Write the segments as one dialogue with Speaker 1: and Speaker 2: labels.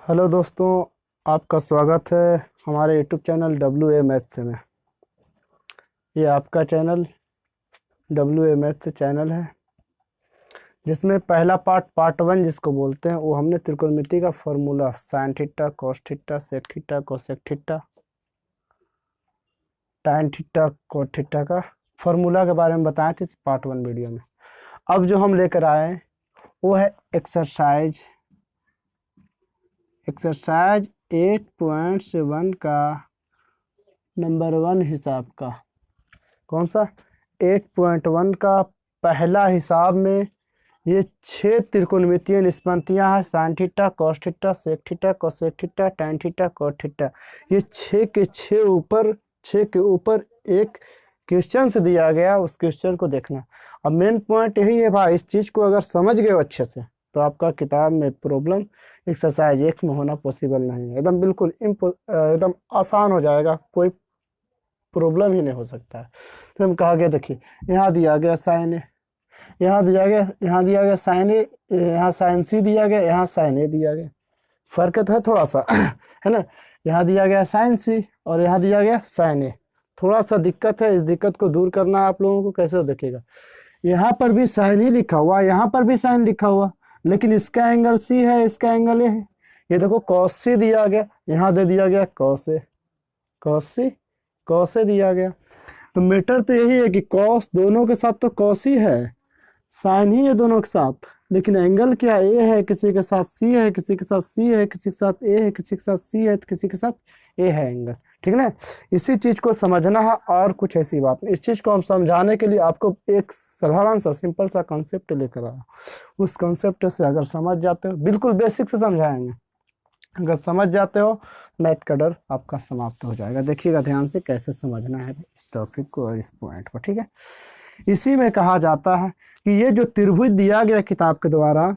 Speaker 1: Hello दोस्तों, आपका स्वागत है हमारे यूट्यूब चैनल WA मैथ्स में। ये आपका चैनल WA मैथ्स चैनल है जिसमें पहला पार्ट 1 जिसको बोलते हैं वो हमने त्रिकोणमिति का formula sine theta, cos theta, sec theta, cosec theta, tan theta, cot theta का फॉर्मूला के बारे में बताए थे इस पार्ट 1 वीडियो में। अब जो हम लेकर आए वो है एक्सरसाइज 8.7 का नंबर 1 हिसाब का। कौन सा? 8.1 का पहला हिसाब में ये 6 त्रिकोणमितीय निष्पत्तियां हैं। Sine theta, cos theta, sec theta, cosec theta, tan theta, cot theta. ये 6 के ऊपर एक क्वेश्चन से दिया गया, उस क्वेश्चन को देखना। अब मेन पॉइंट यही है भाई, इस चीज़ को अगर समझ गए हो अच्छे से तो आपका किताब में प्रॉब्लम एक्सरसाइज 1 में होना पॉसिबल नहीं है। एकदम बिल्कुल एकदम आसान हो जाएगा, कोई प्रॉब्लम ही नहीं हो सकता है। तो हम कहा गया, देखिए यहाँ दिया गया साइन ए, यहाँ दिया गया साइन ए, यहाँ साइन सी दिया गया, यहाँ साइन ए दिया गया। फर्क तो है थोड़ा सा है ना। यहाँ दिया गया साइन सी और यहाँ दिया गया साइन ए। थोड़ा सा दिक्कत है, इस दिक्कत को दूर करना है आप लोगों को। कैसे देखिएगा, यहाँ पर भी साइन ही लिखा हुआ, यहाँ पर भी साइन लिखा हुआ, लेकिन इसका एंगल सी है, इसका एंगल ए है। ये देखो कॉस सी दिया गया, यहाँ दे दिया गया कॉस ए, कॉस ए दिया गया। तो मैटर तो यही है कि कॉस दोनों के साथ तो कॉस ही है, साइन ही है दोनों के साथ, लेकिन एंगल क्या ए है, किसी के साथ सी है, किसी के साथ सी है, किसी के साथ ए है, किसी के साथ सी है, किसी के साथ ए है एंगल। ठीक है ना। इसी चीज को समझना है और कुछ ऐसी बात नहीं। इस चीज को हम समझाने के लिए आपको एक साधारण सा सिंपल सा कॉन्सेप्ट लेकर आया। उस कॉन्सेप्ट से अगर समझ जाते हो, बिल्कुल बेसिक से समझाएंगे, अगर समझ जाते हो मैथ का डर आपका समाप्त हो जाएगा। देखिएगा ध्यान से कैसे समझना है इस टॉपिक को और इस पॉइंट को। ठीक है। इसी में कहा जाता है कि ये जो त्रिभुज दिया गया किताब के द्वारा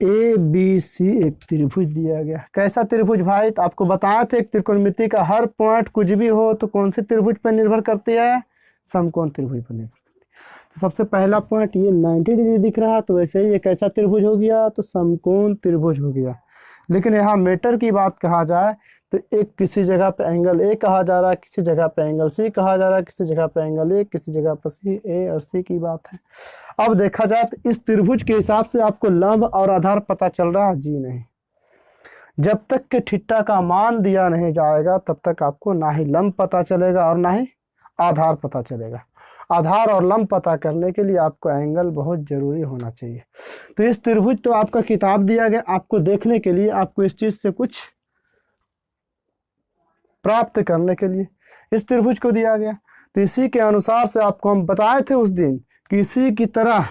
Speaker 1: ABC, एक त्रिभुज दिया गया। कैसा त्रिभुज भाई? तो आपको बताया था एक त्रिकोणमिति का हर पॉइंट कुछ भी हो तो कौन से त्रिभुज पर निर्भर करती है? समकोण त्रिभुज पर निर्भर करती है। तो सबसे पहला पॉइंट ये 90 डिग्री दिख रहा, तो वैसे ही ये कैसा त्रिभुज हो गया? तो समकोण त्रिभुज हो गया। लेकिन यहाँ मेटर की बात कहा जाए तो एक किसी जगह पे एंगल ए कहा जा रहा है, किसी जगह पे एंगल सी कहा जा रहा है, किसी जगह पे एंगल ए, किसी जगह पर सी, ए और सी की बात है। अब देखा जाए तो इस त्रिभुज के हिसाब से आपको लंब और आधार पता चल रहा है? जी नहीं। जब तक के थीटा का मान दिया नहीं जाएगा तब तक आपको ना ही लंब पता चलेगा और ना ही आधार पता चलेगा। आधार और लंब पता करने के लिए आपको एंगल बहुत जरूरी होना चाहिए। तो इस त्रिभुज तो आपका किताब दिया गया, आपको देखने के लिए, आपको इस चीज से कुछ प्राप्त करने के लिए इस त्रिभुज को दिया गया। तो इसी के अनुसार से आपको हम बताए थे उस दिन कि इसी की तरह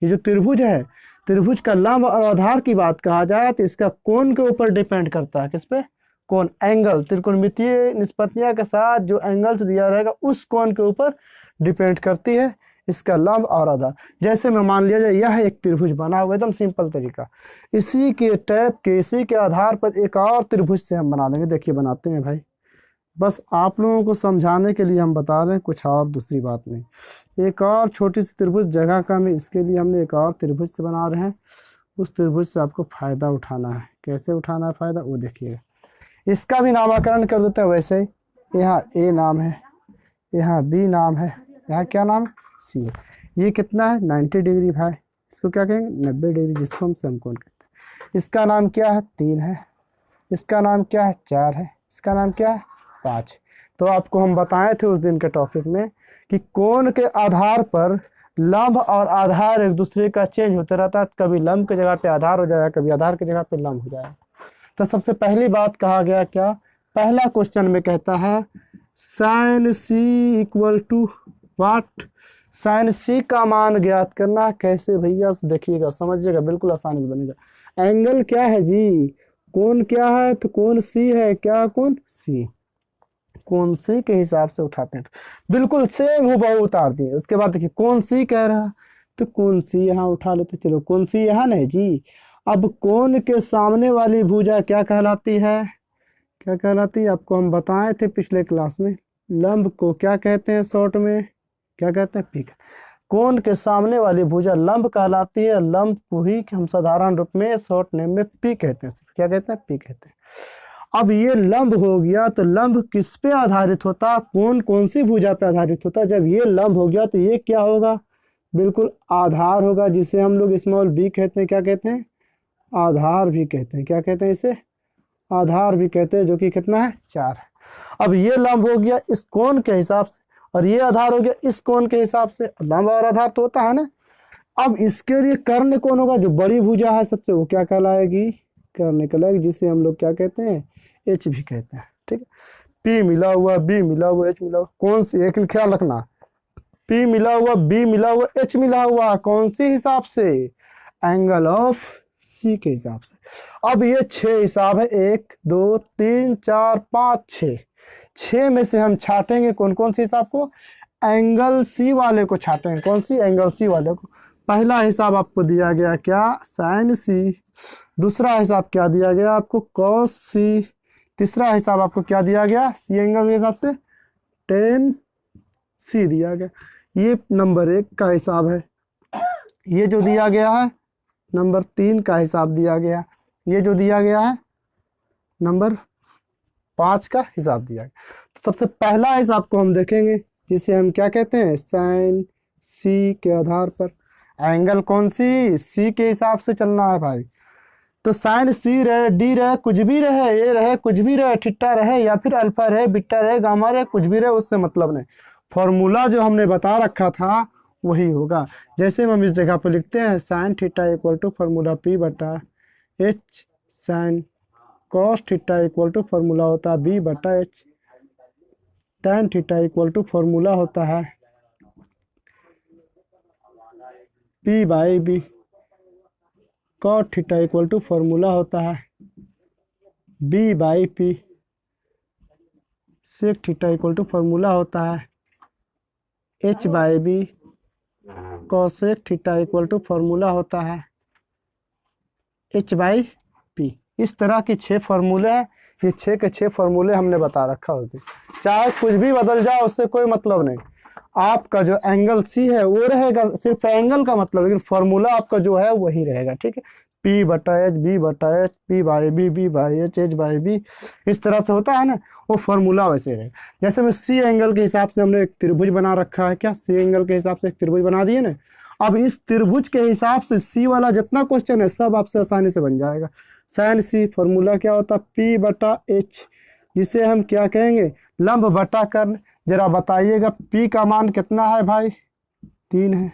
Speaker 1: ये जो त्रिभुज है, त्रिभुज का लंब और आधार की बात कहा जाए तो इसका कोण के ऊपर डिपेंड करता है। किस पे? कोण, एंगल। त्रिकोणमितीय निष्पत्तियां के साथ जो एंगल्स दिया रहेगा उस कोण के ऊपर डिपेंड करती है इसका लंब और आधार। जैसे मैं मान लिया जाए यह एक त्रिभुज बना हुआ, एकदम सिंपल तरीका। इसी के टैप के, इसी के आधार पर एक और त्रिभुज से हम बना लेंगे। देखिए बनाते हैं भाई, बस आप लोगों को समझाने के लिए हम बता रहे हैं, कुछ और दूसरी बात नहीं। एक और छोटी सी त्रिभुज जगह कम है, इसके लिए हमने एक और त्रिभुज से बना रहे हैं। उस त्रिभुज से आपको फायदा उठाना है। कैसे उठाना है फायदा वो देखिएगा। इसका भी नामकरण कर देते हैं वैसे ही। यहाँ ए नाम है, यहाँ बी नाम है, यहाँ क्या नाम है? सी है। ये कितना है? 90 डिग्री भाई। इसको क्या कहेंगे? 90 डिग्री, जिसको हम समकोण कहते हैं। इसका नाम क्या है? 3 है। इसका नाम क्या है? 4 है। इसका नाम क्या है? 5। तो आपको हम बताए थे उस दिन के टॉपिक में कि कोण के आधार पर लंब और आधार एक दूसरे का चेंज होता रहता है। कभी लंब की जगह पे आधार हो जाएगा, कभी आधार की जगह पे लंब हो जाएगा। तो सबसे पहली बात कहा गया क्या? पहला क्वेश्चन में कहता है sine C equal to what? Sine C का मान ज्ञात करना। कैसे भैया? देखिएगा, समझिएगा, बिल्कुल आसानी से बनेगा। एंगल क्या है जी? कोण क्या है? तो कोण सी है। क्या कोण? सी। कोण सी के हिसाब से उठाते हैं, बिल्कुल सेम हूबहू उतार दिए। उसके बाद देखिए कोण सी कह रहा, तो कोण सी यहाँ उठा लेते। चलो कोण सी यहाँ नहीं जी। अब कोण के सामने वाली भुजा क्या कहलाती है? क्या कहलाती है? आपको हम बताए थे पिछले क्लास में। लंब को क्या कहते हैं शॉर्ट में? क्या कहते हैं? पीक। कोण के सामने वाली भुजा लंब कहलाती है। लंब को ही हम साधारण रूप में शॉर्ट नेम में पी कहते हैं। क्या कहते हैं? पी कहते हैं। अब ये लंब हो गया तो लंब किस पे आधारित होता? कोण कौन सी भुजा पे आधारित होता? जब ये लंब हो गया तो ये क्या होगा? बिल्कुल आधार होगा, जिसे हम लोग स्मॉल बी कहते हैं। क्या कहते हैं? आधार भी कहते हैं। क्या कहते हैं इसे? आधार भी कहते हैं, जो कि कितना है? 4। अब ये लंब हो गया इस कोण के हिसाब से और ये आधार हो गया इस कोण के हिसाब से। लंब और आधार तो होता है ना। अब इसके लिए कर्ण कौन होगा? जो बड़ी भुजा है सबसे, वो क्या कहलाएगी? कर्ण कहलाएगी, जिसे हम लोग क्या कहते हैं? एच भी कहते हैं। ठीक है। पी मिला हुआ, बी मिला हुआ, एच मिला हुआ, कौन सी? एक ख्याल रखना, पी मिला हुआ, बी मिला हुआ, एच मिला हुआ, कौन सी हिसाब से? एंगल ऑफ सी के हिसाब से। अब ये 6 हिसाब है, 1 2 3 4 5 6। 6 में से हम छाटेंगे कौन कौन सी हिसाब को? एंगल सी वाले को छाटेंगे। कौन सी? एंगल सी वाले को। पहला हिसाब आपको दिया गया क्या? साइन सी। दूसरा हिसाब क्या दिया गया आपको? कॉस सी। तीसरा हिसाब आपको क्या दिया गया? सी एंगल के हिसाब से टेन सी दिया गया। ये नंबर 1 का हिसाब है। ये जो दिया गया है नंबर 3 का हिसाब दिया गया। ये जो दिया गया है नंबर 5 का हिसाब दिया गया। तो सबसे पहला हिसाब को हम देखेंगे, जिसे हम क्या कहते हैं? साइन सी के आधार पर एंगल कौन सी? सी के हिसाब से चलना है भाई। तो साइन सी रहे, डी रहे, कुछ भी रहे, ए रहे, कुछ भी रहे, थीटा रहे, या फिर अल्फा रहे, बीटा रहे, गामा रहे, कुछ भी रहे, उससे मतलब नहीं। फॉर्मूला जो हमने बता रखा था वही होगा। जैसे हम इस जगह पर लिखते हैं sine theta equal to formula P बटा H, sine cos theta equal to formula होता है बी बटा H, tan theta equal to formula होता है P by B, cot theta equal to formula होता है B by P, sec theta equal to formula होता है H by B, cosec theta equal to formula होता है H by P. इस तरह के 6 फार्मूले हैं। ये 6 के 6 फार्मूले हमने बता रखा उस दिन। चाहे कुछ भी बदल जाए उससे कोई मतलब नहीं। आपका जो एंगल सी है वो रहेगा, सिर्फ एंगल का मतलब, लेकिन फार्मूला आपका जो है वही रहेगा। ठीक है। पी बटा एच, बी बटा H, P by B, B by H, H by B, इस तरह से होता है ना, वो फार्मूला वैसे रहेगा। जैसे में सी एंगल के हिसाब से हमने एक त्रिभुज बना रखा है। क्या? सी एंगल के हिसाब से एक त्रिभुज बना दिए ना। अब इस त्रिभुज के हिसाब से सी वाला जितना क्वेश्चन है सब आपसे आसानी से बन जाएगा। साइन सी फार्मूला क्या होता है? पी बटा एच, जिसे हम क्या कहेंगे? लंब बटा कर्ण। जरा बताइएगा पी का मान कितना है भाई? 3 है।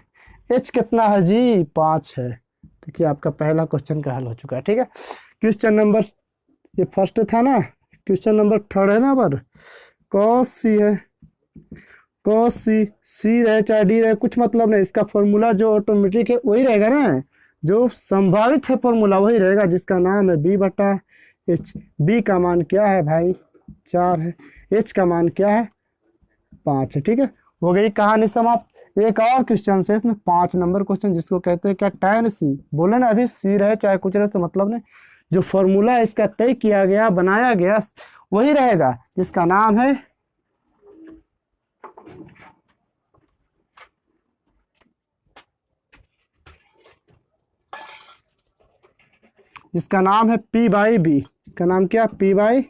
Speaker 1: एच कितना है जी? 5 है। देखिए आपका पहला क्वेश्चन का हल हो चुका है। ठीक है। क्वेश्चन नंबर, ये फर्स्ट था ना, क्वेश्चन नंबर 3 है ना पर कॉस सी है। कॉस सी, सी रहे चाहे डी रहे कुछ मतलब नहीं, इसका फॉर्मूला जो ऑटोमेटिक है वही रहेगा ना, जो संभावित है फॉर्मूला वही रहेगा, जिसका नाम है बी बटा एच। बी का मान क्या है भाई? 4 है। एच का मान क्या है? 5 है। ठीक है। हो गई कहानी समाप्त। एक और क्वेश्चन है इसमें 5 नंबर क्वेश्चन, जिसको कहते हैं क्या? टैन सी। बोले ना अभी सी रहे चाहे कुछ रहे तो मतलब नहीं, जो फॉर्मूला इसका तय किया गया, बनाया गया, वही रहेगा, जिसका नाम है पी बाई बी। इसका नाम क्या? पी बाई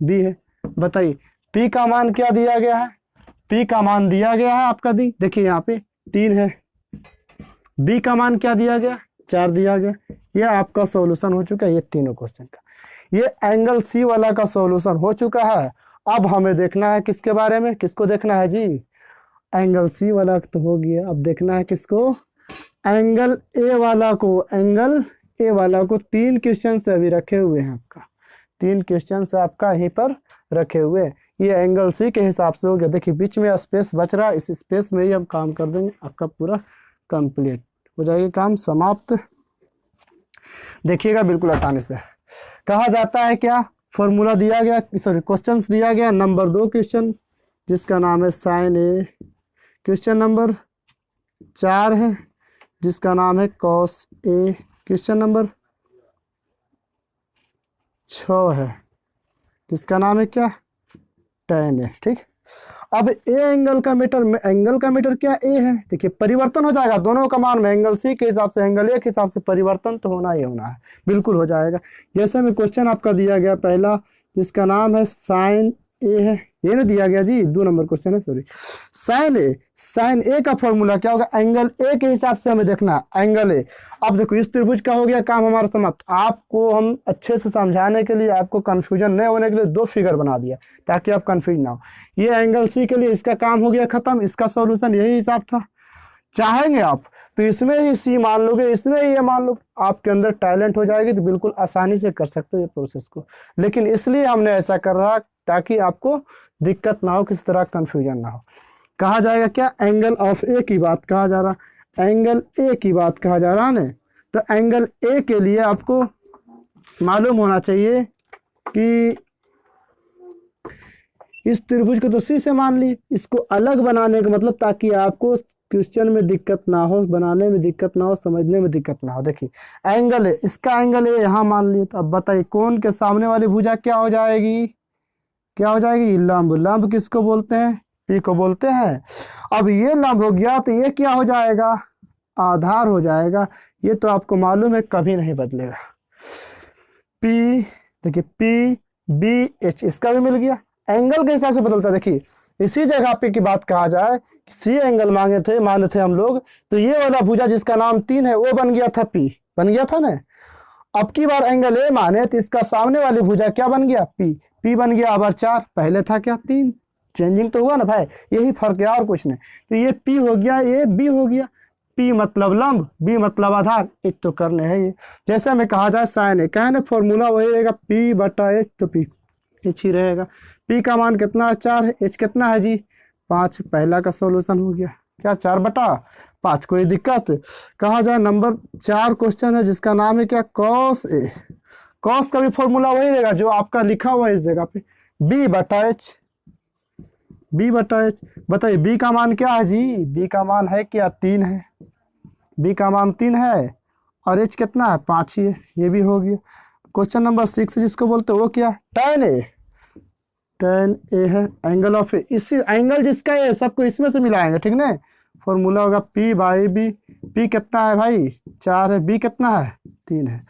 Speaker 1: बी है। बताइए पी का मान क्या दिया गया है? पी का मान दिया गया है आपका दी, देखिए यहाँ पे 3 है। बी का मान क्या दिया गया? 4 दिया गया। ये आपका सॉल्यूशन हो चुका है ये तीनों क्वेश्चन का। ये एंगल सी वाला का सॉल्यूशन हो चुका है। अब हमें देखना है किसके बारे में? किसको देखना है जी? एंगल सी वाला तो हो गया, अब देखना है किसको? एंगल ए वाला को। एंगल ए वाला को 3 क्वेश्चन से अभी रखे हुए हैं आपका, 3 क्वेश्चन से आपका यहीं पर रखे हुए हैं। ये एंगल सी के हिसाब से हो गया। देखिए बीच में स्पेस बच रहा है, इस स्पेस में ही हम काम कर देंगे, आपका पूरा कंप्लीट हो जाएगा, काम समाप्त। देखिएगा बिल्कुल आसानी से। कहा जाता है क्या? फॉर्मूला दिया गया, सॉरी क्वेश्चंस दिया गया, नंबर 2 क्वेश्चन जिसका नाम है साइन ए, क्वेश्चन नंबर 4 है जिसका नाम है कॉस ए, क्वेश्चन नंबर 6 है जिसका नाम है क्या? टैन है। ठीक, अब ए एंगल का मीटर क्या ए है, देखिए परिवर्तन हो जाएगा दोनों का मान में, एंगल सी के हिसाब से एंगल ए के हिसाब से परिवर्तन तो होना ही होना है, बिल्कुल हो जाएगा। जैसे में क्वेश्चन आपका दिया गया पहला, जिसका नाम है साइन ए है, ये ना दिया गया जी, 2 नंबर क्वेश्चन है, सॉरी। साइन ए का फॉर्मूला क्या होगा, एंगल ए के हिसाब से हमें देखना है, एंगल ए। अब देखो इस त्रिभुज का हो गया काम हमारा समाप्त। आपको हम अच्छे से समझाने के लिए, आपको कंफ्यूजन नहीं होने के लिए 2 फिगर बना दिया ताकि आप कंफ्यूज ना हो। ये एंगल सी के लिए इसका काम हो गया खत्म, इसका सॉल्यूशन यही हिसाब था। चाहेंगे आप तो इसमें ही सी मान लोगे, इसमें ही ये मान लो, आपके अंदर टैलेंट हो जाएगी तो बिल्कुल आसानी से कर सकते हो ये प्रोसेस को। लेकिन इसलिए हमने ऐसा कर रहा ताकि आपको दिक्कत ना हो, किसी तरह कंफ्यूजन ना हो। कहा जाएगा क्या, एंगल ऑफ ए की बात कहा जा रहा, एंगल ए की बात कहा जा रहा है। तो एंगल ए के लिए आपको मालूम होना चाहिए कि इस त्रिभुज को तो सी से मान ली, इसको अलग बनाने का मतलब ताकि आपको क्वेश्चन में दिक्कत ना हो, बनाने में दिक्कत ना हो, समझने में दिक्कत ना हो। देखिए एंगल है, इसका एंगल है यहाँ मान लिए, तो अब बताइए कोण के सामने वाली भुजा क्या हो जाएगी, क्या हो जाएगी, लंब। लंब किसको बोलते हैं, पी को बोलते हैं। अब ये लंब हो गया तो ये क्या हो जाएगा, आधार हो जाएगा। ये तो आपको मालूम है कभी नहीं बदलेगा। पी देखिए, पी बी एच इसका भी मिल गया, एंगल के हिसाब से बदलता है। देखिए इसी जगह पे की बात कहा जाए, सी एंगल माने थे हम लोग, तो ये वाला भुजा जिसका नाम 3 है वो बन गया था पी, बन गया था ना। अब की बार एंगल ए माने तो इसका सामने वाली भुजा क्या बन गया, पी, पी बन गया अब 4, पहले था क्या 3, चेंजिंग तो हुआ ना भाई, यही फर्क है और कुछ नहीं। तो ये पी हो गया, ये बी हो गया, पी मतलब लंब, बी मतलब आधार, एक तो करने है ये। जैसे हमें कहा जाए साइन ए, कहने फॉर्मूला वही रहेगा पी बटा एच, तो पी एच ही रहेगा। पी का मान कितना है 4 है, एच कितना है जी 5, पहला का सॉल्यूशन हो गया क्या 4/5। कोई दिक्कत, कहा जाए नंबर 4 क्वेश्चन है जिसका नाम है क्या, कॉस ए। कॉस का भी फॉर्मूला वही रहेगा जो आपका लिखा हुआ है इस जगह पे, बी बटा एच, बी बटा एच। बताइए बी का मान क्या है जी, बी का मान है क्या 3 है, बी का मान 3 है, और एच कितना है 5 ही है, ये भी हो गया। क्वेश्चन नंबर 6 जिसको बोलते हैं वो क्या, tan ए, tan ए है एंगल ऑफ ए, इसी एंगल जिसका है सबको इसमें से मिलाएंगे, ठीक ना। फॉर्मूला होगा पी बाई बी, पी कितना है भाई 4 है, बी कितना है 3 है।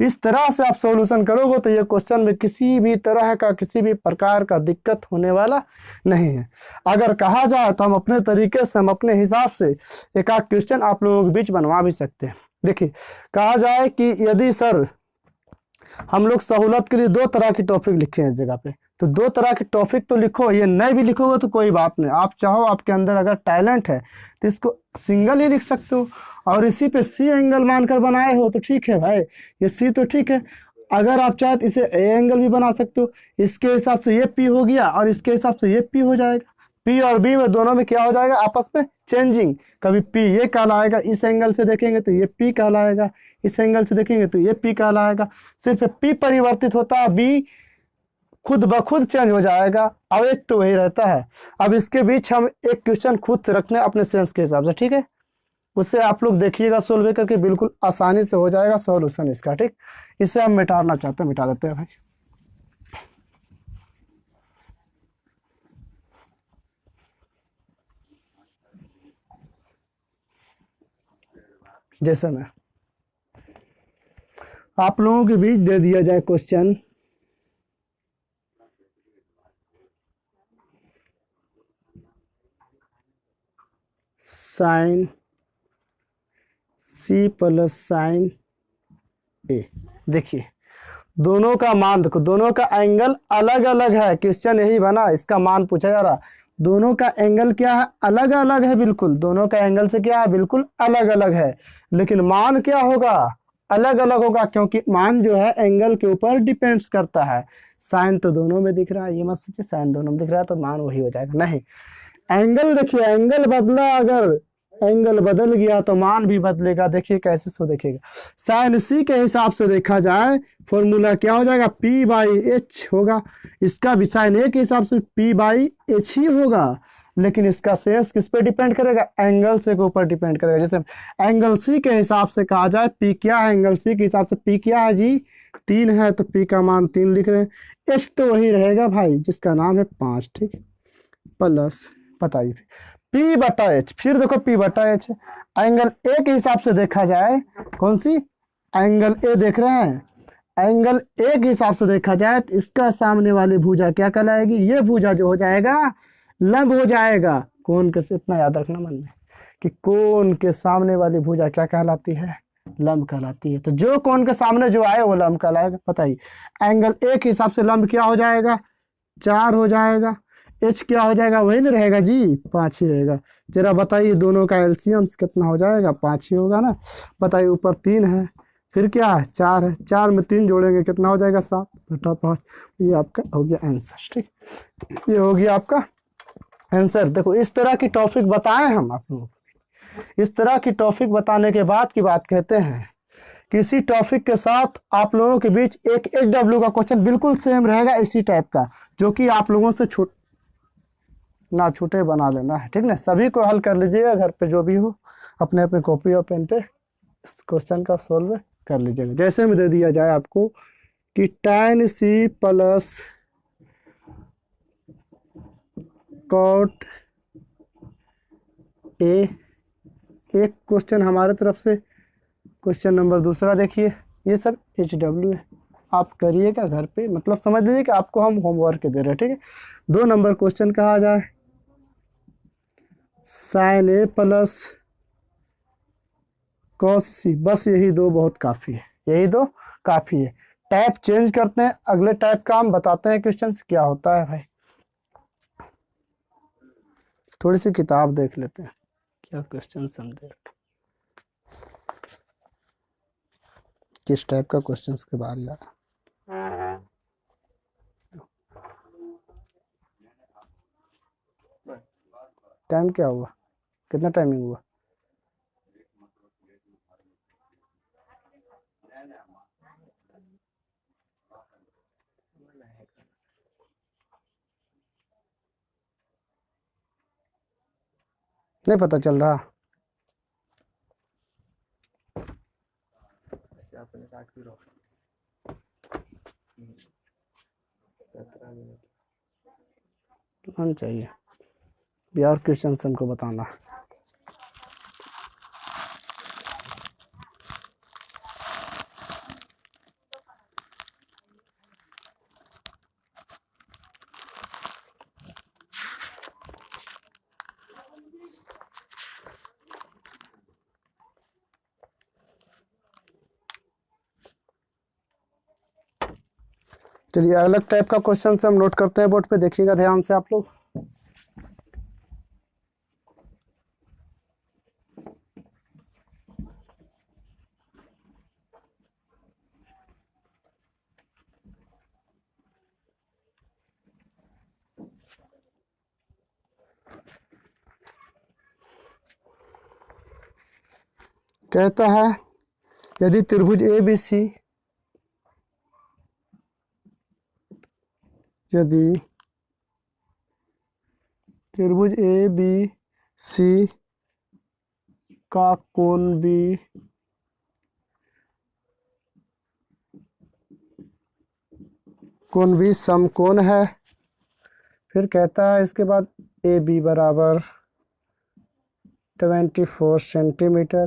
Speaker 1: इस तरह से आप सॉल्यूशन करोगे तो ये क्वेश्चन में किसी भी तरह का, किसी भी प्रकार का दिक्कत होने वाला नहीं है। अगर कहा जाए तो हम अपने तरीके से, हम अपने हिसाब से एक आध क्वेश्चन आप लोगों के बीच बनवा भी सकते हैं। देखिए कहा जाए कि यदि सर हम लोग सहूलत के लिए 2 तरह की टॉपिक लिखे हैं इस जगह पे, तो 2 तरह के टॉपिक तो लिखो, ये नहीं भी लिखोगे तो कोई बात नहीं, आप चाहो आपके अंदर अगर टैलेंट है तो इसको सिंगल ही लिख सकते हो, और इसी पे सी एंगल मानकर बनाए हो तो ठीक है भाई, ये सी तो ठीक है। अगर आप चाहे तो इसे ए एंगल भी बना सकते हो, इसके हिसाब से ये पी हो गया और इसके हिसाब से ये पी हो जाएगा। पी और बी में दोनों में क्या हो जाएगा आपस में चेंजिंग, कभी पी ये कहलाएगा, इस एंगल से देखेंगे तो ये पी कहलाएगा, इस एंगल से देखेंगे तो ये पी कहलाएगा। सिर्फ पी परिवर्तित होता है, बी खुद ब खुद चेंज हो जाएगा, अवेज तो वही रहता है। अब इसके बीच हम एक क्वेश्चन खुद से रखने अपने सेंस के हिसाब से, ठीक है, उसे आप लोग देखिएगा सोल्व करके, बिल्कुल आसानी से हो जाएगा सॉल्यूशन इसका, ठीक। इसे हम मिटाना चाहते हैं, मिटा देते हैं भाई। जैसे में आप लोगों के बीच दे दिया जाए question, sine C plus sine A. देखिए दोनों का मान देखो, दोनों का एंगल अलग अलग है, क्वेश्चन यही बना, इसका मान पूछा जा रहा, दोनों का एंगल क्या है, अलग अलग है, बिल्कुल दोनों का एंगल से क्या है, बिल्कुल अलग अलग है, लेकिन मान क्या होगा, अलग अलग होगा, क्योंकि मान जो है एंगल के ऊपर डिपेंड्स करता है। साइन तो दोनों में दिख रहा है, ये मत सोचिए साइन दोनों में दिख रहा है तो मान वही हो जाएगा, नहीं। एंगल देखिए, एंगल बदला, अगर एंगल बदल गया तो मान भी बदलेगा। देखिए कैसे, सो देखिएगा, साइन सी के हिसाब से देखा जाए फॉर्मूला क्या हो जाएगा, पी बाई एच होगा, इसका भी साइन ए के हिसाब से पी बाई एच ही होगा, लेकिन इसका सेंस किस पे डिपेंड करेगा, एंगल से के ऊपर डिपेंड करेगा। जैसे एंगल सी के हिसाब से कहा जाए, पी क्या है, एंगल सी के हिसाब से पी क्या है जी 3 है, तो पी का मान 3 लिख रहे हैं। एच तो वही रहेगा भाई जिसका नाम है 5, ठीक है, प्लस, बताइए P बटा H, फिर देखो P बटा H एंगल ए के हिसाब से देखा जाए, कौन सी एंगल ए देख रहे हैं, एंगल ए के हिसाब से देखा जाए तो इसका सामने वाली भुजा क्या कहलाएगी, ये भुजा जो हो जाएगा लंब हो जाएगा कोण के, इतना याद रखना मन में कि कोण के सामने वाली भुजा क्या कहलाती है, लंब कहलाती है। तो जो कोण के सामने जो आए वो लंब कहलाएगा। बताइए एंगल ए के हिसाब से लंब क्या हो जाएगा, 4 हो जाएगा, एच क्या हो जाएगा, वही ना रहेगा जी, 5 ही रहेगा। जरा बताइए दोनों का एलसीएम कितना हो जाएगा, 5 ही होगा ना। बताइए ऊपर 3 है, फिर क्या है 4 है, 4 में 3 जोड़ेंगे कितना हो जाएगा, 7 बटा 5। ये आपका हो गया आंसर। ठीक, ये हो गया आपका आंसर। देखो इस तरह की टॉपिक बताएं हम आप लोगों को। इस तरह की टॉपिक बताने के बाद की बात कहते हैं, किसी टॉपिक के साथ आप लोगों के बीच एक HW का क्वेश्चन बिल्कुल सेम रहेगा इसी टाइप का, जो कि आप लोगों से ना छूटे बना लेना है। ठीक ना, सभी को हल कर लीजिएगा घर पे, जो भी हो अपने अपने कॉपी और पेन पे इस क्वेश्चन का सोल्व कर लीजिएगा। जैसे में दे दिया जाए आपको कि tan C plus cot A, एक क्वेश्चन हमारे तरफ से, क्वेश्चन नंबर दूसरा देखिए, ये सब HW है, आप करिएगा घर पे, मतलब समझ लीजिए कि आपको हम होमवर्क दे रहे हैं। ठीक है, 2 नंबर क्वेश्चन कहा जाए sin A plus cos C, बस यही 2 बहुत काफ़ी है, यही 2 काफ़ी है। टाइप चेंज करते हैं, अगले टाइप का हम बताते हैं क्वेश्चन क्या होता है। भाई थोड़ी सी किताब देख लेते हैं क्या क्वेश्चन समझे, किस टाइप का क्वेश्चन के बारे में। टाइम क्या हुआ, कितना टाइमिंग हुआ, नहीं पता चल रहा। चाहिए बिहार क्वेश्चन हमको बताना। चलिए अलग टाइप का क्वेश्चन से हम नोट करते हैं, बोर्ड पे देखिएगा ध्यान से आप लोग। कहता है यदि त्रिभुज ABC, यदि त्रिभुज ABC का कोण B समकोण है, फिर कहता है इसके बाद AB बराबर 24 सेंटीमीटर,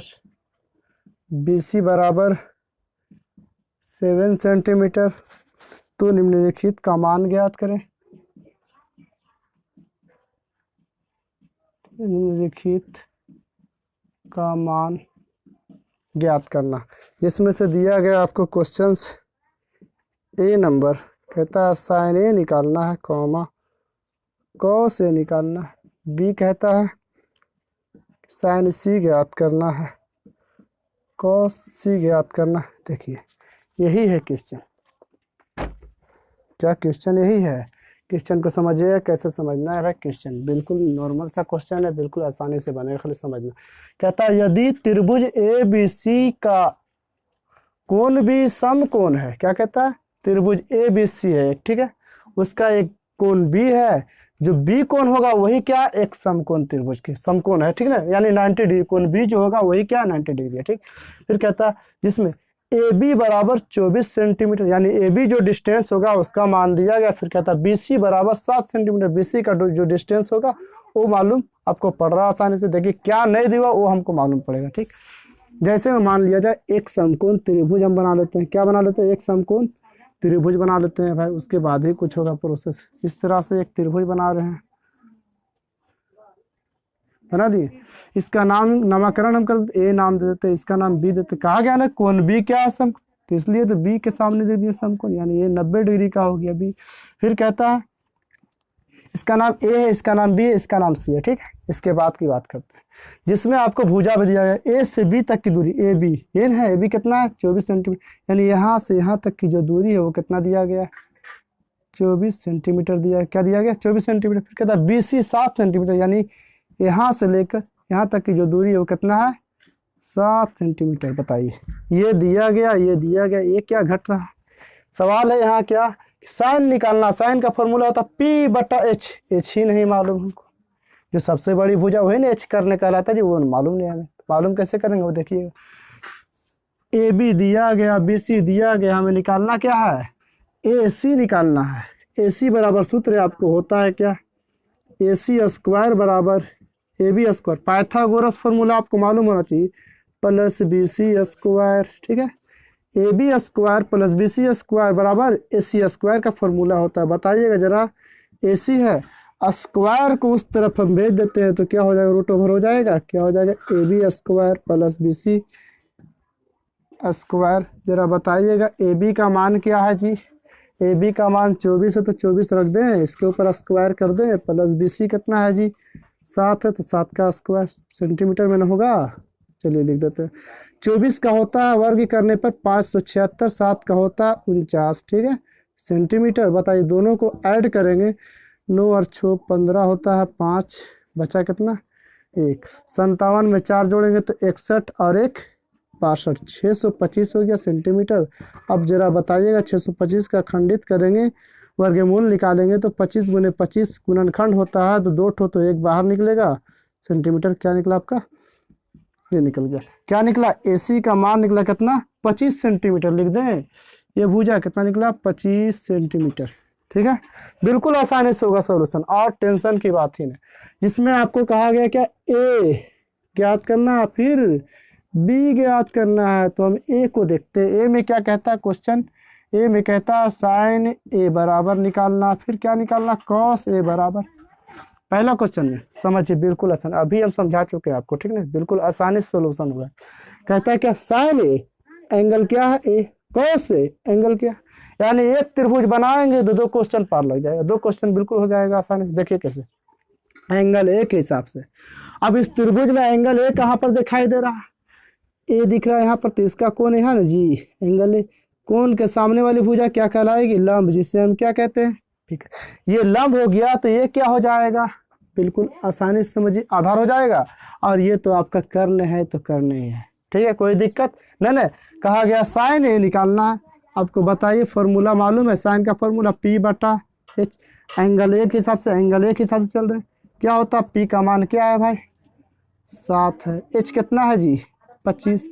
Speaker 1: BC बराबर 7 सेंटीमीटर, तो निम्नलिखित का मान ज्ञात करें। निम्नलिखित का मान ज्ञात करना, जिसमें से दिया गया आपको क्वेश्चंस A नंबर कहता है sin A निकालना है, कॉमा cos A निकालना है, B कहता है sin C ज्ञात करना है, cos C ज्ञात करना है। देखिए यही है क्वेश्चन, क्या क्वेश्चन यही है। क्वेश्चन को समझिए कैसे समझना है। भाई क्वेश्चन बिल्कुल नॉर्मल सा क्वेश्चन है, बिल्कुल आसानी से बनेगा, खाली समझना। कहता है यदि त्रिभुज ABC का कोण भी समकोण है, क्या कहता है, त्रिभुज ABC है ठीक है, उसका एक कोण B है, जो B कोण होगा वही क्या, एक समकोण त्रिभुज के समकोण है, ठीक है ना, यानी 90 डिग्री, कोण B जो होगा वही क्या 90 डिग्री है। ठीक, फिर कहता है जिसमें ए बी बराबर 24 सेंटीमीटर, यानी ए बी जो डिस्टेंस होगा उसका मान दिया गया। फिर कहता है बी सी बराबर 7 सेंटीमीटर, बी सी का जो डिस्टेंस होगा वो मालूम आपको पड़ रहा है आसानी से। देखिए क्या नहीं दिया वो हमको मालूम पड़ेगा। ठीक, जैसे में मान लिया जाए एक समकोण त्रिभुज हम बना लेते हैं। क्या बना लेते हैं? एक समकोण त्रिभुज बना लेते हैं भाई, उसके बाद ही कुछ होगा प्रोसेस। इस तरह से एक त्रिभुज बना रहे हैं, बना दिए। इसका नाम नामकरण हम कर देते, ए नाम दे देते, इसका नाम बी देते। कहा गया ना कोण बी क्या है समकोण, तो इसलिए तो बी के सामने दे दिए समकोण, यानी ये 90 डिग्री का हो गया बी। फिर कहता है इसका नाम ए है, इसका नाम बी है, इसका नाम सी है। ठीक है, इसके बाद की बात करते हैं जिसमें आपको भुजा भी दिया गया। ए से बी तक की दूरी ए बी, ये है ए बी कितना है 24 सेंटीमीटर, यानी यहाँ से यहाँ तक की जो दूरी है वो कितना दिया गया 24 सेंटीमीटर दिया। क्या दिया गया 24 सेंटीमीटर। फिर कहता है बी सी 7 सेंटीमीटर, यानी यहाँ से लेकर यहाँ तक की जो दूरी है वो कितना है 7 सेंटीमीटर। बताइए ये दिया गया, ये दिया गया, ये क्या घट रहा है। सवाल है यहाँ क्या, साइन निकालना। साइन का फॉर्मूला होता पी बटा एच, एच ही नहीं मालूम हमको। जो सबसे बड़ी भुजा वही ना एच करने का लाता है, वो मालूम नहीं हमें। मालूम कैसे करेंगे वो देखिएगा। ए बी दिया गया, बी सी दिया गया, हमें निकालना क्या है ए सी निकालना है। ए सी बराबर सूत्र आपको होता है क्या, ए सी स्क्वायर बराबर A B square, Pythagoras formula आपको मालूम होना चाहिए, प्लस बी सी स्क्वायर। ठीक है, A B square plus B C square बराबर ए सी स्क्वायर का फॉर्मूला होता है। बताइएगा जरा, ए सी है, स्क्वायर को उस तरफ हम भेज देते हैं तो क्या हो जाएगा, रूट ओवर हो जाएगा। क्या हो जाएगा A B square plus B C square. जरा बताइएगा ए बी का मान क्या है जी, ए बी का मान 24 है तो 24 रख दें, इसके ऊपर स्क्वायर कर दें, प्लस बी सी कितना है जी 7 है तो 7 का स्क्वायर सेंटीमीटर में ना होगा। चलिए लिख देते हैं, 24 का होता है वर्ग करने पर 576, 7 का होता है 49। ठीक है, सेंटीमीटर। बताइए दोनों को ऐड करेंगे, 9 और 6 15 होता है, 5 बचा कितना 1, 57 में 4 जोड़ेंगे तो 61 और 1 62, 625 हो गया सेंटीमीटर। अब जरा बताइएगा 625 का खंडित करेंगे, वर्गमूल निकालेंगे तो 25 गुने 25 गुणनखंड होता है तो 2 ठो तो 1 बाहर निकलेगा। सेंटीमीटर क्या निकला आपका, ये निकल गया। क्या निकला, एसी का मान निकला कितना 25 सेंटीमीटर। लिख दें, ये भुजा कितना निकला 25 सेंटीमीटर। ठीक है, बिल्कुल आसानी से होगा सोल्यूशन, और टेंशन की बात ही नहीं। जिसमें आपको कहा गया क्या ए ज्ञात करना है, फिर बी ज्ञात करना है, तो हम ए को देखते हैं। ए में क्या कहता है क्वेश्चन, ए में कहता है साइन ए बराबर निकालना, फिर क्या निकालना कॉस ए बराबर। पहला क्वेश्चन में समझिए बिल्कुल आसान, अभी हम समझा चुके हैं आपको। ठीक है, बिल्कुल आसानी से सोल्यूशन होगा। कहता है क्या साइन ए एंगल क्या है ए, कॉस ए एंगल क्या, यानी एक त्रिभुज बनाएंगे तो 2 क्वेश्चन पार लग जाएगा, 2 क्वेश्चन बिल्कुल हो जाएगा आसानी से। देखिए कैसे, एंगल ए के हिसाब से। अब इस त्रिभुज में एंगल ए कहाँ पर दिखाई दे रहा है, ए दिख रहा है यहाँ पर, तो इसका कोण है ना जी एंगल ए। कोण के सामने वाली भुजा क्या कहलाएगी, लंब, जिसे हम क्या कहते हैं। ठीक है, ये लंब हो गया तो ये क्या हो जाएगा, बिल्कुल आसानी से समझिए आधार हो जाएगा। और ये तो आपका कर्ण है तो कर्ण ही है। ठीक है, कोई दिक्कत नहीं। कहा गया साइन ए निकालना है। आपको बताइए फॉर्मूला मालूम है, साइन का फॉर्मूला पी बटा एच, एंगल ए के हिसाब से, एंगल ए के हिसाब से चल रहे हैं। क्या होता है, पी का मान क्या है भाई 7 है, एच कितना है जी 25।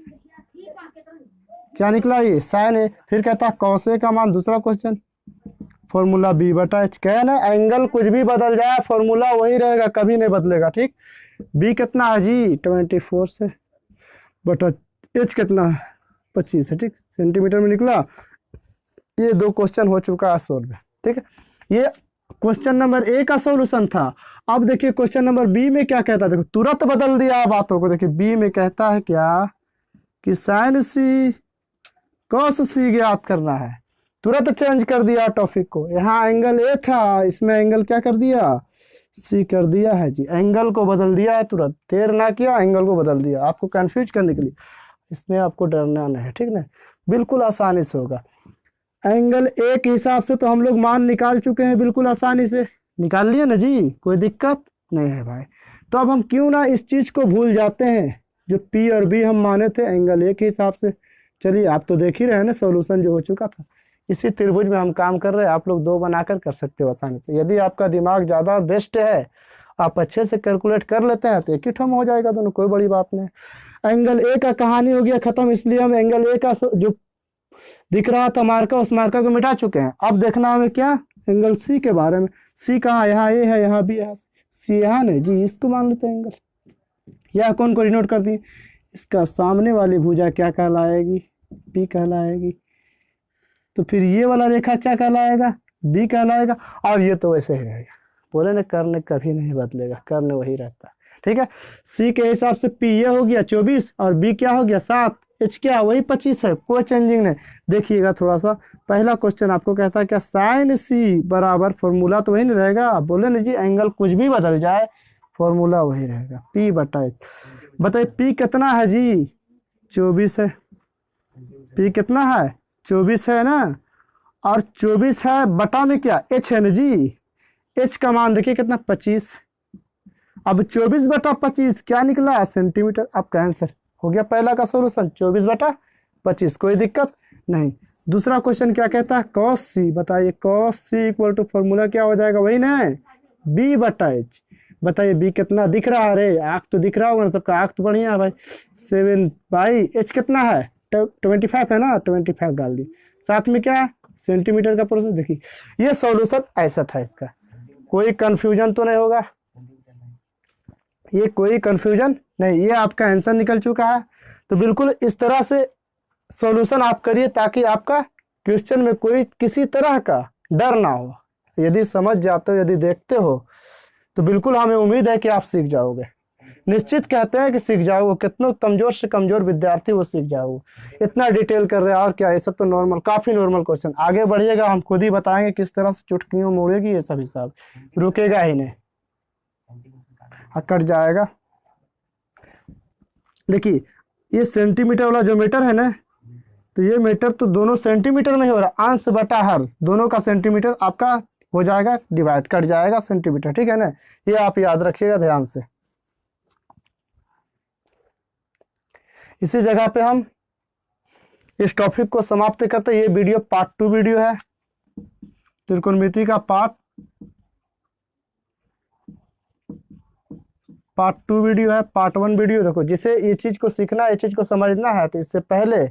Speaker 1: क्या निकला ये साइन ए। फिर कहता है कॉस ए का मान, दूसरा क्वेश्चन फॉर्मूला बी बटा एच। क्या है ना, एंगल कुछ भी बदल जाए फॉर्मूला वही रहेगा, कभी नहीं बदलेगा। ठीक, बी कितना है जी 24 से, बटा एच कितना है 25 है। ठीक, सेंटीमीटर में निकला। ये 2 क्वेश्चन हो चुका है सोल्व। ठीक है, ये क्वेश्चन नंबर ए का सॉल्यूशन था। अब देखिए क्वेश्चन नंबर बी में क्या कहता है, देखो तुरंत बदल दिया बातों को। देखिए बी में कहता है क्या कि साइन सी कॉस सी ज्ञात करना है। तुरंत चेंज कर दिया टॉपिक को, यहाँ एंगल ए था, इसमें एंगल क्या कर दिया सी कर दिया है जी। एंगल को बदल दिया है तुरंत, देर ना किया, एंगल को बदल दिया आपको कंफ्यूज करने के लिए। इसमें आपको डरना नहीं है। ठीक ना, बिल्कुल आसानी से होगा। एंगल ए के हिसाब से तो हम लोग मान निकाल चुके हैं, बिल्कुल आसानी से निकाल लिए ना जी, कोई दिक्कत नहीं है भाई। तो अब हम क्यों ना इस चीज को भूल जाते हैं, जो पी और बी हम माने थे एंगल ए के हिसाब से। चलिए आप तो देख ही रहे हैं ना सॉल्यूशन जो हो चुका था। इसी त्रिभुज में हम काम कर रहे हैं, आप लोग 2 बनाकर कर सकते हो आसानी से। यदि आपका दिमाग ज़्यादा बेस्ट है, आप अच्छे से कैलकुलेट कर लेते हैं तो एक ही ठम हो जाएगा दोनों, कोई बड़ी बात नहीं। एंगल ए का कहानी हो गया खत्म, इसलिए हम एंगल ए का जो दिख रहा था मार्का, उस मार्का को मिटा चुके हैं। अब देखना हमें क्या, एंगल सी के बारे में। सी कहाँ, यहाँ ए है, यहाँ बी है, सी यहाँ नहीं जी, इसको मान लेते हैं एंगल। यह कौन को डिनोट कर दी, इसका सामने वाली भुजा क्या कहलाएगी, बी कहलाएगी। तो फिर ये वाला रेखा क्या कहलाएगा, बी कहलाएगा। और ये तो वैसे ही रहेगा, बोले ना कर्ण कभी नहीं बदलेगा, कर्ण वही रहता है। ठीक है, सी के हिसाब से पी ये हो गया 24 और बी क्या हो गया 7, एच क्या वही 25 है, कोई चेंजिंग नहीं। देखिएगा थोड़ा सा, पहला क्वेश्चन आपको कहता है क्या साइन सी बराबर, फॉर्मूला तो वही नहीं रहेगा। आप बोले ना जी एंगल कुछ भी बदल जाए फॉर्मूला वही रहेगा, पी बटा एच। बताइए पी कितना है जी, 24 है। पी कितना है, 24 है ना, और 24 है बटा में क्या एच है ना जी, एच का मान देखिए कितना 25। अब 24 बटा 25 क्या निकला, सेंटीमीटर। आपका आंसर हो गया पहला का सोल्यूशन 24 बटा 25, कोई दिक्कत नहीं। दूसरा क्वेश्चन क्या कहता है, कॉस सी। बताइए cos C equal to formula क्या हो जाएगा, वही ना बी बटा एच। बताइए बी कितना दिख रहा है, रे आँख तो दिख रहा होगा ना सबका, आँख तो बढ़िया है भाई। 7 बाई एच कितना है 25 है ना, 25 डाल दी। साथ में क्या सेंटीमीटर का प्रोसेस। देखिए ये सॉल्यूशन ऐसा था इसका, कोई कंफ्यूजन तो नहीं होगा, ये कोई कंफ्यूजन नहीं, ये आपका आंसर निकल चुका है। तो बिल्कुल इस तरह से सॉल्यूशन आप करिए ताकि आपका क्वेश्चन में कोई किसी तरह का डर ना हो। यदि समझ जाते हो, यदि देखते हो, तो बिल्कुल हमें उम्मीद है कि आप सीख जाओगे। निश्चित कहते हैं कि सीख जाओगे, कितना कमजोर से कमजोर विद्यार्थी वो सीख जाओगे। इतना डिटेल कर रहे हैं और क्या, ये सब तो नॉर्मल, काफी नॉर्मल क्वेश्चन। आगे बढ़िएगा हम खुद ही बताएंगे किस तरह से चुटकियों मोड़ेगी ये सब हिसाब, रुकेगा ही नहीं, कट जाएगा। देखिए ये सेंटीमीटर वाला जो मीटर है ना, तो ये मीटर तो दोनों सेंटीमीटर में ही हो रहा, अंश बटा हर, दोनों का सेंटीमीटर आपका हो जाएगा डिवाइड, कट जाएगा सेंटीमीटर। ठीक है ना, ये आप याद रखिएगा ध्यान से। इसी जगह पे हम इस टॉपिक को समाप्त करते हैं। ये वीडियो पार्ट 2 वीडियो है, त्रिकोणमिति का पार्ट 2 वीडियो है। पार्ट 1 वीडियो देखो, जिसे ये चीज को सीखना, ये चीज को समझना है, तो इससे पहले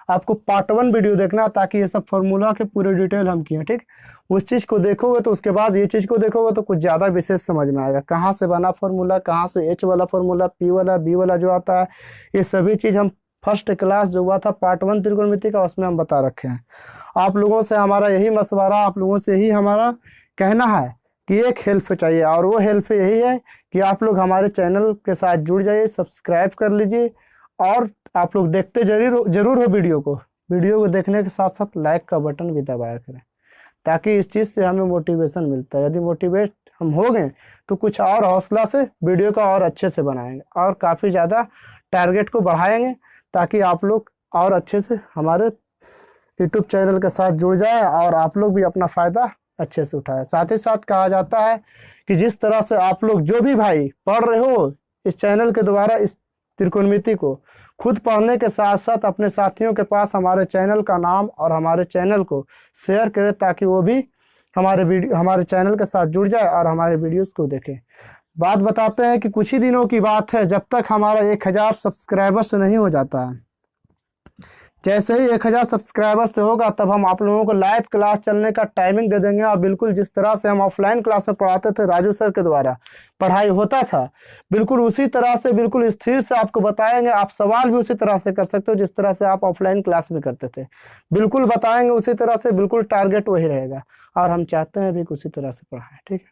Speaker 1: आपको पार्ट 1 वीडियो देखना, ताकि ये सब फॉर्मूला के पूरे डिटेल हम किए। ठीक, उस चीज को देखोगे तो उसके बाद ये चीज को देखोगे तो कुछ ज्यादा विशेष समझ में आएगा, कहाँ से बना फॉर्मूला, कहाँ से एच वाला फॉर्मूला, पी वाला, बी वाला जो आता है, ये सभी चीज हम फर्स्ट क्लास जो हुआ था पार्ट 1 त्रिकोणमिति का, उसमें हम बता रखे हैं। आप लोगों से हमारा यही मशवरा, आप लोगों से ही हमारा कहना है कि एक हेल्प चाहिए, और वो हेल्प यही है कि आप लोग हमारे चैनल के साथ जुड़ जाइए, सब्सक्राइब कर लीजिए, और आप लोग देखते जरूर हो वीडियो को देखने के साथ साथ लाइक का बटन भी दबाया करें, ताकि इस चीज़ से हमें मोटिवेशन मिलता है। यदि मोटिवेट हम हो गए तो कुछ और हौसला से वीडियो का और अच्छे से बनाएंगे, और काफ़ी ज़्यादा टारगेट को बढ़ाएंगे, ताकि आप लोग और अच्छे से हमारे यूट्यूब चैनल के साथ जुड़ जाए और आप लोग भी अपना फ़ायदा अच्छे से उठाए। साथ ही साथ कहा जाता है कि जिस तरह से आप लोग जो भी भाई पढ़ रहे हो इस चैनल के द्वारा, इस त्रिकोणमिति को खुद पढ़ने के साथ साथ अपने साथियों के पास हमारे चैनल का नाम और हमारे चैनल को शेयर करें, ताकि वो भी हमारे चैनल के साथ जुड़ जाए और हमारे वीडियोस को देखें। बात बताते हैं कि कुछ ही दिनों की बात है, जब तक हमारा 1000 सब्सक्राइबर्स नहीं हो जाता है, जैसे ही 1000 सब्सक्राइबर्स से होगा तब हम आप लोगों को लाइव क्लास चलने का टाइमिंग दे देंगे। और बिल्कुल जिस तरह से हम ऑफलाइन क्लास में पढ़ाते थे, राजू सर के द्वारा पढ़ाई होता था, बिल्कुल उसी तरह से बिल्कुल स्थिर से आपको बताएंगे। आप सवाल भी उसी तरह से कर सकते हो जिस तरह से आप ऑफलाइन क्लास में करते थे, बिल्कुल बताएंगे उसी तरह से, बिल्कुल टारगेट वही रहेगा, और हम चाहते हैं भी उसी तरह से पढ़ाएं। ठीक है,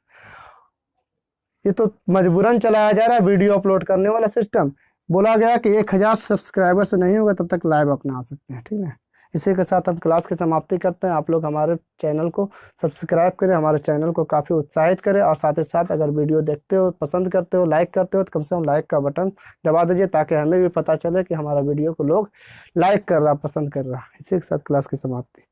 Speaker 1: ये तो मजबूरन चलाया जा रहा है वीडियो अपलोड करने वाला सिस्टम। बोला गया कि 1000 सब्सक्राइबर से नहीं होगा तब तक लाइव अपना आ सकते हैं। ठीक है, इसी के साथ हम क्लास की समाप्ति करते हैं। आप लोग हमारे चैनल को सब्सक्राइब करें, हमारे चैनल को काफ़ी उत्साहित करें, और साथ ही साथ अगर वीडियो देखते हो, पसंद करते हो, लाइक करते हो, तो कम से कम लाइक का बटन दबा दीजिए, ताकि हमें भी पता चले कि हमारा वीडियो को लोग लाइक कर रहा, पसंद कर रहा। इसी के साथ क्लास की समाप्ति।